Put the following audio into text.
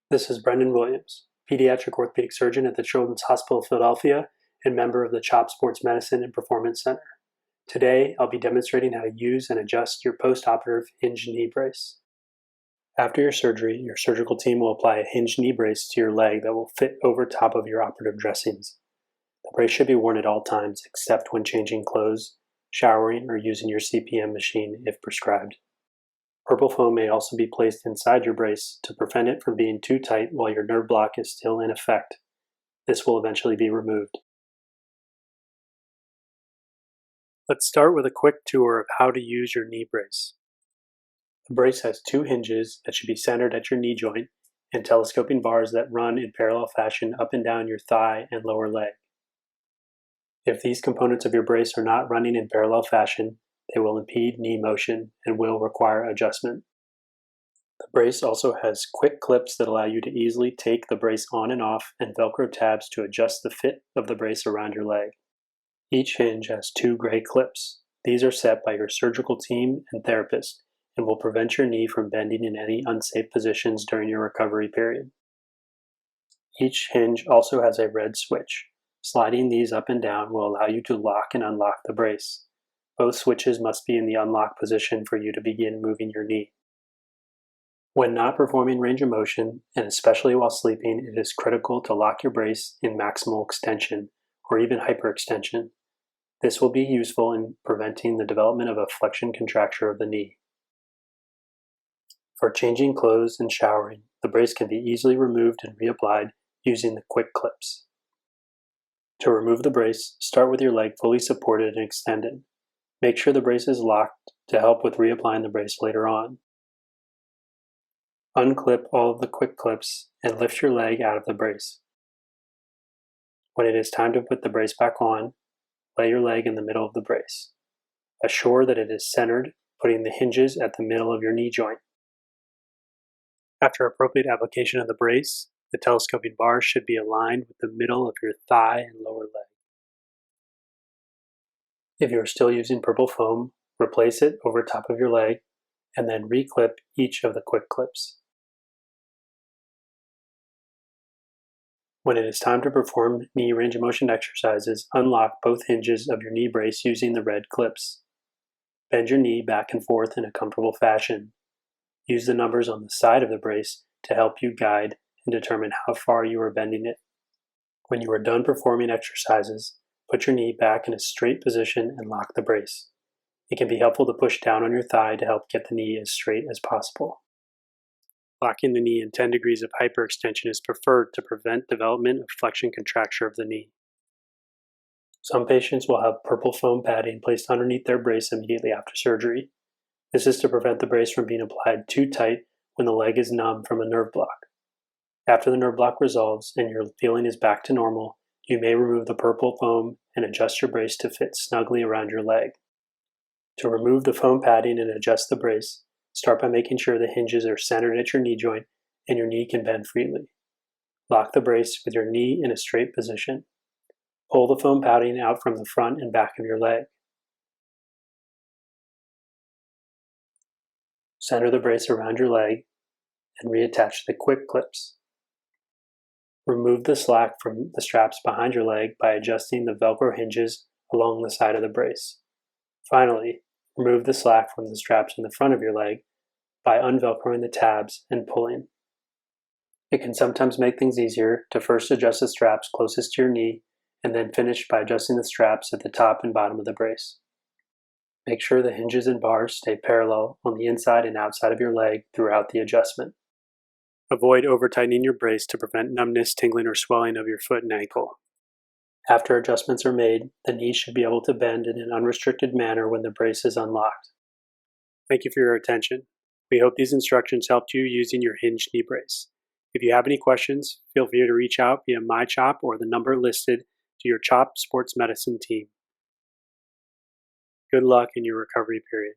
This is Brendan Williams, pediatric orthopedic surgeon at the Children's Hospital of Philadelphia and member of the CHOP Sports Medicine and Performance Center. Today, I'll be demonstrating how to use and adjust your postoperative hinged knee brace. After your surgery, your surgical team will apply a hinged knee brace to your leg that will fit over top of your operative dressings. The brace should be worn at all times except when changing clothes, showering, or using your CPM machine if prescribed. Purple foam may also be placed inside your brace to prevent it from being too tight while your nerve block is still in effect. This will eventually be removed. Let's start with a quick tour of how to use your knee brace. The brace has two hinges that should be centered at your knee joint and telescoping bars that run in parallel fashion up and down your thigh and lower leg. If these components of your brace are not running in parallel fashion, they will impede knee motion and will require adjustment. The brace also has quick clips that allow you to easily take the brace on and off and Velcro tabs to adjust the fit of the brace around your leg. Each hinge has two gray clips. These are set by your surgical team and therapist and will prevent your knee from bending in any unsafe positions during your recovery period. Each hinge also has a red switch. Sliding these up and down will allow you to lock and unlock the brace. Both switches must be in the unlock position for you to begin moving your knee. When not performing range of motion, and especially while sleeping, it is critical to lock your brace in maximal extension or even hyperextension. This will be useful in preventing the development of a flexion contracture of the knee. For changing clothes and showering, the brace can be easily removed and reapplied using the quick clips. To remove the brace, start with your leg fully supported and extended. Make sure the brace is locked to help with reapplying the brace later on. Unclip all of the quick clips and lift your leg out of the brace. When it is time to put the brace back on, lay your leg in the middle of the brace. Assure that it is centered, putting the hinges at the middle of your knee joint. After appropriate application of the brace, the telescoping bars should be aligned with the middle of your thigh and lower leg. If you are still using purple foam, replace it over top of your leg and then reclip each of the quick clips. When it is time to perform knee range of motion exercises, unlock both hinges of your knee brace using the red clips. Bend your knee back and forth in a comfortable fashion. Use the numbers on the side of the brace to help you guide and determine how far you are bending it. When you are done performing exercises, put your knee back in a straight position and lock the brace. It can be helpful to push down on your thigh to help get the knee as straight as possible. Locking the knee in 10 degrees of hyperextension is preferred to prevent development of flexion contracture of the knee. Some patients will have purple foam padding placed underneath their brace immediately after surgery. This is to prevent the brace from being applied too tight when the leg is numb from a nerve block. After the nerve block resolves and your feeling is back to normal, you may remove the purple foam and adjust your brace to fit snugly around your leg. To remove the foam padding and adjust the brace, start by making sure the hinges are centered at your knee joint and your knee can bend freely. Lock the brace with your knee in a straight position. Pull the foam padding out from the front and back of your leg. Center the brace around your leg and reattach the quick clips. Remove the slack from the straps behind your leg by adjusting the Velcro hinges along the side of the brace. Finally, remove the slack from the straps in the front of your leg by unvelcroing the tabs and pulling. It can sometimes make things easier to first adjust the straps closest to your knee and then finish by adjusting the straps at the top and bottom of the brace. Make sure the hinges and bars stay parallel on the inside and outside of your leg throughout the adjustment. Avoid over-tightening your brace to prevent numbness, tingling, or swelling of your foot and ankle. After adjustments are made, the knee should be able to bend in an unrestricted manner when the brace is unlocked. Thank you for your attention. We hope these instructions helped you using your hinged knee brace. If you have any questions, feel free to reach out via MyChop or the number listed to your CHOP Sports Medicine team. Good luck in your recovery period.